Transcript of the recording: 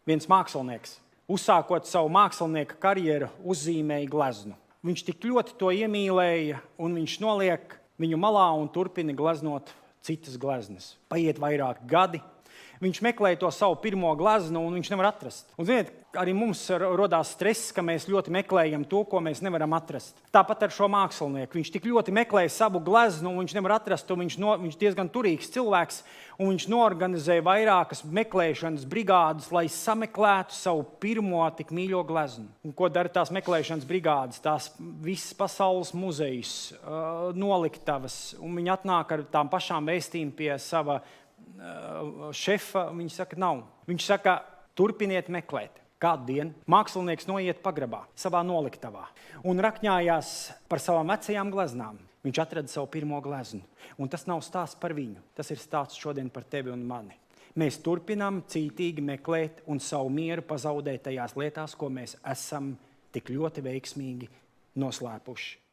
Viens mākslinieks, uzsākot savu mākslinieka karjeru, uzzīmēja gleznu. Viņš tik ļoti to iemīlēja, un viņš noliek viņu malā un turpina gleznot citas gleznas. Paiet vairāki gadi. Viņš meklēja to savu pirmo gleznu, un viņš nevar atrast. Un, ziniet, arī mums rodās stress, ka mēs ļoti meklējam to, ko mēs nevaram atrast. Tāpat ar šo mākslinieku. Viņš tik ļoti meklēja savu gleznu, un viņš nevar atrast, un viņš diezgan turīgs cilvēks, un viņš noorganizēja vairākas meklēšanas brigādes, lai sameklētu savu pirmo tik mīļo gleznu. Un ko dara tās meklēšanas brigādes? Tās visas pasaules muzejus, noliktavas, un viņi atnāk ar tām pašām vēstīm pie sava šefa. Viņš saka, nav. Viņš saka, turpiniet meklēt. Kādu dienu mākslinieks noiet pagrabā, savā noliktavā, un rakņājās par savām vecajām gleznām. Viņš atrada savu pirmo gleznu. Un tas nav stāsts par viņu. Tas ir stāsts šodien par tevi un mani. Mēs turpinām cītīgi meklēt un savu mieru pazaudēt tajās lietās, ko mēs esam tik ļoti veiksmīgi noslēpuši.